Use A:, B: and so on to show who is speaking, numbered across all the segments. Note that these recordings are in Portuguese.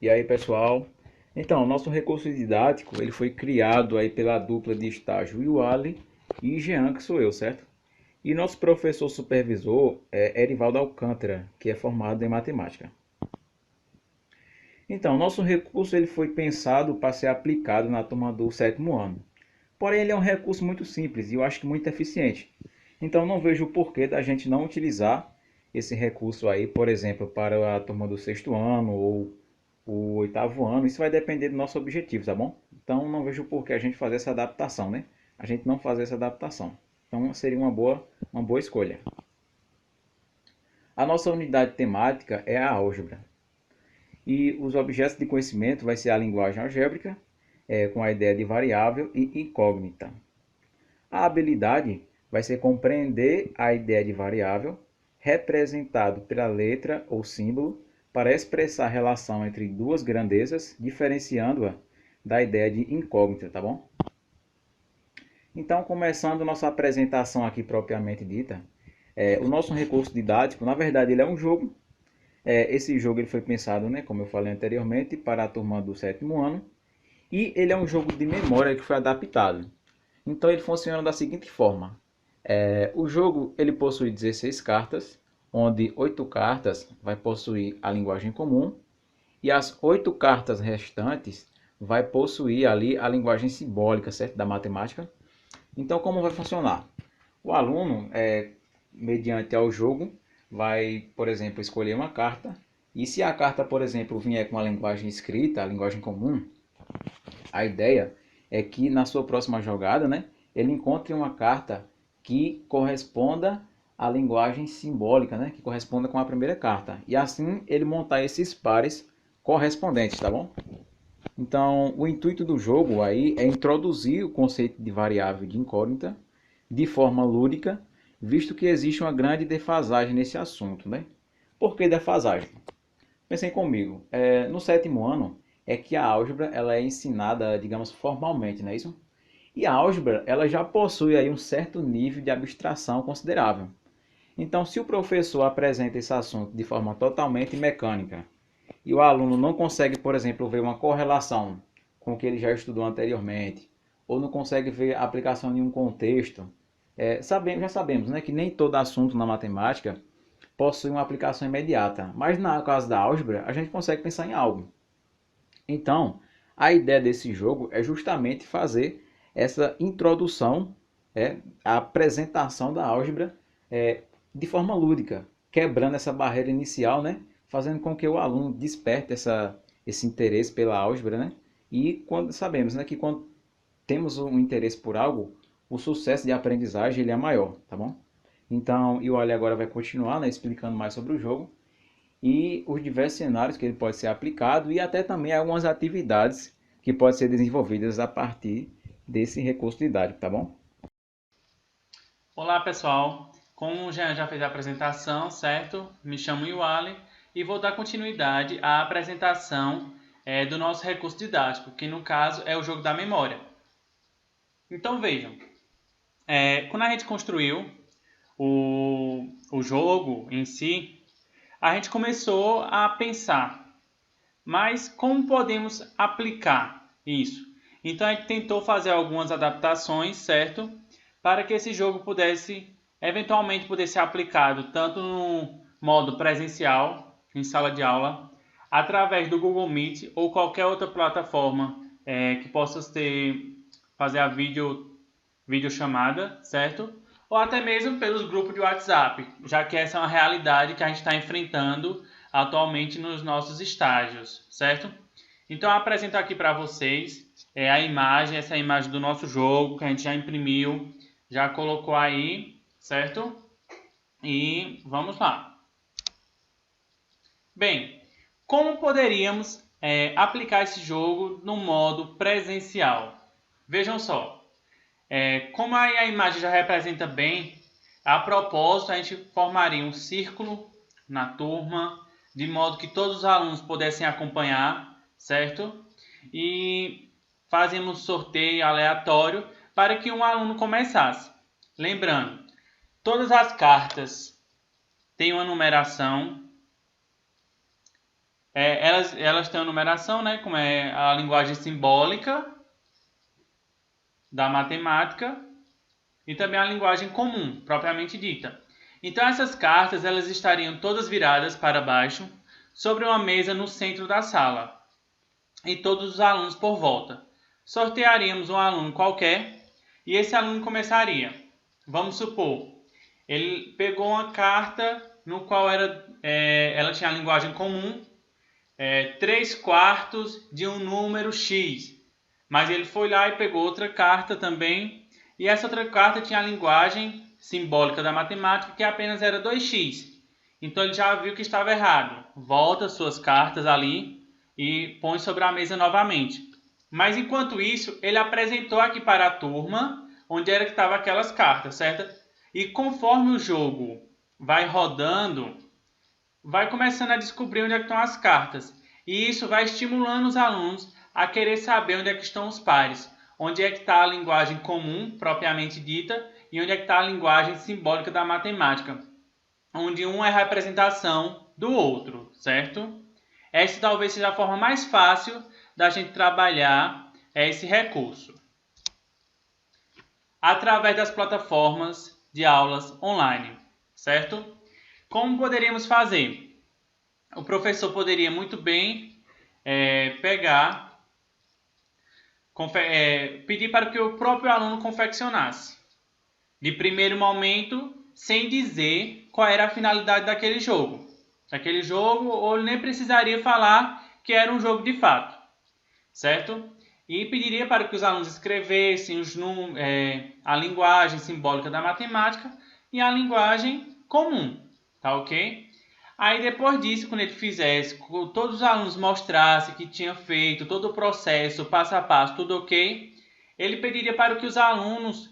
A: E aí, pessoal? Então, nosso recurso didático, ele foi criado aí pela dupla de estágio Iwali e Jean, que sou eu, certo? E nosso professor supervisor é Erivaldo Alcântara, que é formado em matemática. Então, nosso recurso ele foi pensado para ser aplicado na turma do sétimo ano. Porém, ele é um recurso muito simples e eu acho que muito eficiente. Então, não vejo o porquê da gente não utilizar esse recurso aí, por exemplo, para a turma do sexto ano ou o oitavo ano. Isso vai depender do nosso objetivo, tá bom? Então, não vejo o porquê a gente fazer essa adaptação, né? A gente não fazer essa adaptação. Então, seria uma boa escolha. A nossa unidade temática é a álgebra. E os objetos de conhecimento vai ser a linguagem algébrica, com a ideia de variável e incógnita. A habilidade vai ser compreender a ideia de variável, representado pela letra ou símbolo, para expressar a relação entre duas grandezas, diferenciando-a da ideia de incógnita, tá bom? Então, começando nossa apresentação aqui propriamente dita, o nosso recurso didático, na verdade, ele é um jogo. Esse jogo ele foi pensado, né, como eu falei anteriormente, para a turma do sétimo ano. E ele é um jogo de memória que foi adaptado. Então ele funciona da seguinte forma. O jogo ele possui 16 cartas, onde 8 cartas vai possuir a linguagem comum e as 8 cartas restantes vai possuir ali a linguagem simbólica, certo? Da matemática. Então como vai funcionar? O aluno, mediante ao jogo, vai, por exemplo, escolher uma carta e se a carta, por exemplo, vier com a linguagem escrita, a linguagem comum, a ideia é que na sua próxima jogada, né, ele encontre uma carta que corresponda à linguagem simbólica, né, que corresponda com a primeira carta. E assim ele montar esses pares correspondentes, tá bom? Então, o intuito do jogo aí é introduzir o conceito de variável de incógnita de forma lúdica, visto que existe uma grande defasagem nesse assunto, né? Por que defasagem? Pensem comigo, no sétimo ano é que a álgebra ela é ensinada, digamos, formalmente, não é isso? E a álgebra ela já possui aí um certo nível de abstração considerável. Então, se o professor apresenta esse assunto de forma totalmente mecânica e o aluno não consegue, por exemplo, ver uma correlação com o que ele já estudou anteriormente, ou não consegue ver a aplicação em um contexto, já sabemos, né, que nem todo assunto na matemática possui uma aplicação imediata, mas no caso da álgebra, a gente consegue pensar em algo. Então, a ideia desse jogo é justamente fazer essa introdução, a apresentação da álgebra de forma lúdica, quebrando essa barreira inicial, né? Fazendo com que o aluno desperte esse interesse pela álgebra, né? E quando sabemos, né, que quando temos um interesse por algo, o sucesso de aprendizagem ele é maior, tá bom? Então, o Ali agora vai continuar, né, explicando mais sobre o jogo e os diversos cenários que ele pode ser aplicado e até também algumas atividades que podem ser desenvolvidas a partir desse recurso didático, tá bom?
B: Olá pessoal, como o Jean já fez a apresentação, certo? Me chamo Iwali e vou dar continuidade à apresentação do nosso recurso didático, que no caso é o jogo da memória. Então vejam, quando a gente construiu o jogo em si, a gente começou a pensar, mas como podemos aplicar isso? Então a gente tentou fazer algumas adaptações, certo? Para que esse jogo pudesse eventualmente poder ser aplicado tanto no modo presencial, em sala de aula, através do Google Meet ou qualquer outra plataforma que possa fazer a videochamada, certo? Ou até mesmo pelos grupos de WhatsApp, já que essa é uma realidade que a gente está enfrentando atualmente nos nossos estágios, certo? Então eu apresento aqui para vocês a imagem, essa é a imagem do nosso jogo que a gente já imprimiu, já colocou aí, certo? E vamos lá. Bem, como poderíamos aplicar esse jogo no modo presencial? Vejam só, como a imagem já representa bem, a propósito a gente formaria um círculo na turma, de modo que todos os alunos pudessem acompanhar, certo? E fazíamos sorteio aleatório para que um aluno começasse. Lembrando, todas as cartas têm uma numeração Elas têm uma numeração, né, como é a linguagem simbólica da matemática e também a linguagem comum, propriamente dita. Então essas cartas elas estariam todas viradas para baixo sobre uma mesa no centro da sala e todos os alunos por volta. Sortearíamos um aluno qualquer e esse aluno começaria. Vamos supor, ele pegou uma carta no qual ela tinha a linguagem comum, 3/4 de um número X. Mas ele foi lá e pegou outra carta também, e essa outra carta tinha a linguagem simbólica da matemática, que apenas era 2x. Então ele já viu que estava errado. Volta suas cartas ali e põe sobre a mesa novamente. Mas enquanto isso, ele apresentou aqui para a turma onde era que estavam aquelas cartas, certo? E conforme o jogo vai rodando, vai começando a descobrir onde é que estão as cartas. E isso vai estimulando os alunos a querer saber onde é que estão os pares. Onde é que está a linguagem comum, propriamente dita, e onde é que está a linguagem simbólica da matemática. Onde um é a representação do outro, certo? Essa talvez seja a forma mais fácil da gente trabalhar esse recurso. Através das plataformas de aulas online, certo? Como poderíamos fazer? O professor poderia muito bem pedir para que o próprio aluno confeccionasse. De primeiro momento, sem dizer qual era a finalidade daquele jogo. Ou ele nem precisaria falar que era um jogo de fato, certo? E pediria para que os alunos escrevessem a linguagem simbólica da matemática e a linguagem comum, tá ok? Aí depois disso, quando ele fizesse, todos os alunos mostrassem que tinha feito todo o processo, passo a passo, tudo ok, ele pediria para que os alunos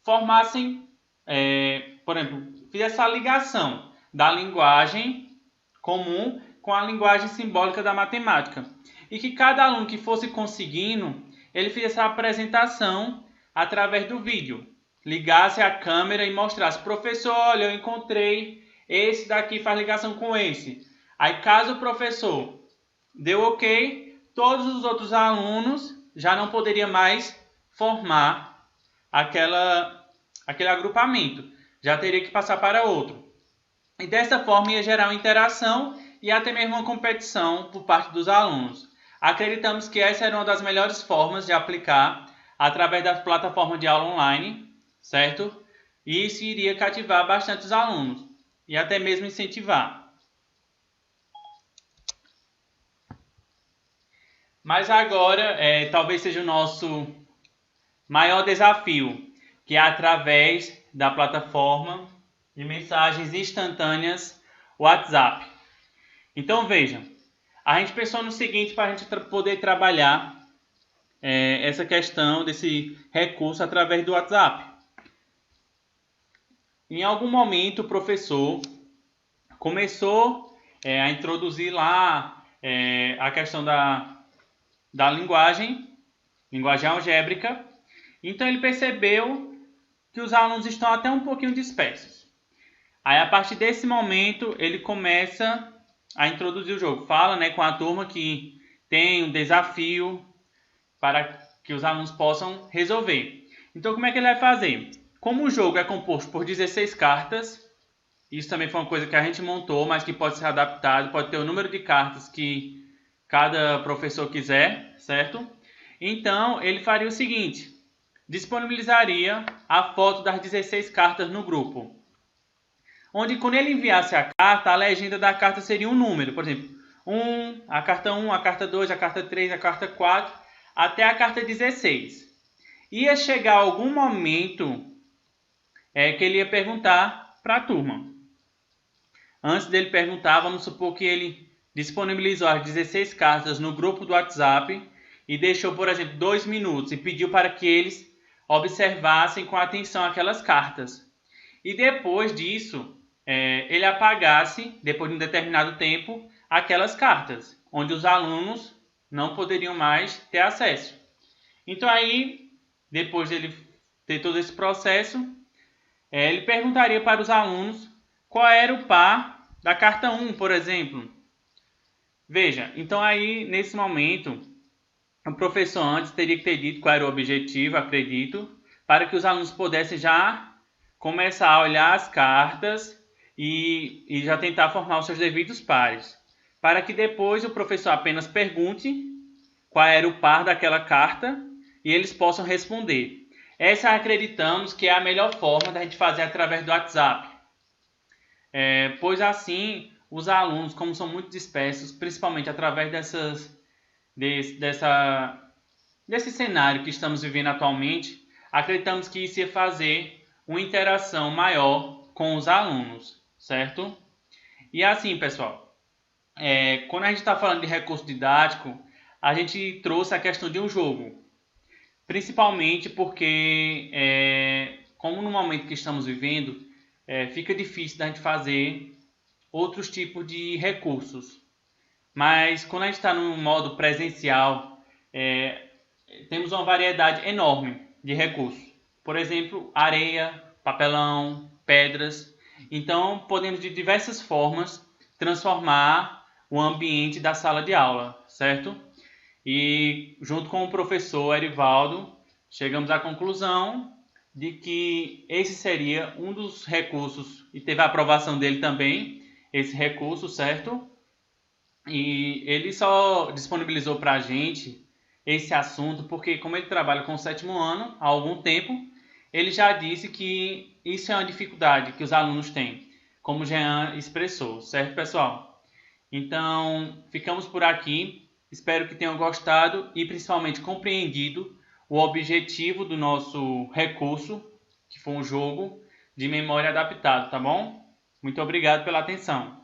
B: formassem, por exemplo, fizesse a ligação da linguagem comum com a linguagem simbólica da matemática. E que cada aluno que fosse conseguindo, ele fizesse a apresentação através do vídeo. Ligasse a câmera e mostrasse, professor, olha, eu encontrei, esse daqui faz ligação com esse. Aí caso o professor deu ok, todos os outros alunos já não poderiam mais formar aquele agrupamento. Já teria que passar para outro. E dessa forma ia gerar uma interação e até mesmo uma competição por parte dos alunos. Acreditamos que essa era uma das melhores formas de aplicar através das plataformas de aula online, certo? E isso iria cativar bastante os alunos e até mesmo incentivar. Mas agora, talvez seja o nosso maior desafio, que é através da plataforma de mensagens instantâneas WhatsApp. Então vejam, a gente pensou no seguinte para a gente poder trabalhar essa questão desse recurso através do WhatsApp. Em algum momento o professor começou a introduzir lá a questão da linguagem algébrica. Então ele percebeu que os alunos estão até um pouquinho dispersos. Aí a partir desse momento ele começa a introduzir o jogo. Fala com a turma que tem um desafio para que os alunos possam resolver. Então como é que ele vai fazer? Como o jogo é composto por 16 cartas, isso também foi uma coisa que a gente montou, mas que pode ser adaptado, pode ter o número de cartas que cada professor quiser, certo? Então ele faria o seguinte, disponibilizaria a foto das 16 cartas no grupo, onde quando ele enviasse a carta, a legenda da carta seria um número, por exemplo, a carta 1, a carta 2, a carta 3, a carta 4, até a carta 16. Ia chegar algum momento que ele ia perguntar para a turma. Antes dele perguntar, vamos supor que ele disponibilizou as 16 cartas no grupo do WhatsApp e deixou, por exemplo, 2 minutos e pediu para que eles observassem com atenção aquelas cartas. E depois disso, ele apagasse, depois de um determinado tempo, aquelas cartas, onde os alunos não poderiam mais ter acesso. Então aí, depois dele ter todo esse processo, ele perguntaria para os alunos qual era o par da carta 1, por exemplo. Veja, então aí, nesse momento, o professor antes teria que ter dito qual era o objetivo, acredito, para que os alunos pudessem já começar a olhar as cartas e já tentar formar os seus devidos pares. Para que depois o professor apenas pergunte qual era o par daquela carta e eles possam responder. Essa acreditamos que é a melhor forma da gente fazer através do WhatsApp. Pois assim, os alunos, como são muito dispersos, principalmente através desse cenário que estamos vivendo atualmente, acreditamos que isso ia fazer uma interação maior com os alunos, certo? E assim, pessoal, quando a gente está falando de recurso didático, a gente trouxe a questão de um jogo, principalmente porque, como no momento que estamos vivendo, fica difícil da gente fazer outros tipos de recursos. Mas quando a gente está no modo presencial, temos uma variedade enorme de recursos. Por exemplo, areia, papelão, pedras. Então, podemos de diversas formas transformar o ambiente da sala de aula, certo? E junto com o professor Erivaldo, chegamos à conclusão de que esse seria um dos recursos, e teve a aprovação dele também, esse recurso, certo? E ele só disponibilizou para a gente esse assunto porque, como ele trabalha com o 7º ano há algum tempo, ele já disse que isso é uma dificuldade que os alunos têm, como o Jean expressou, certo, pessoal? Então, ficamos por aqui. Espero que tenham gostado e principalmente compreendido o objetivo do nosso recurso, que foi um jogo de memória adaptado, tá bom? Muito obrigado pela atenção.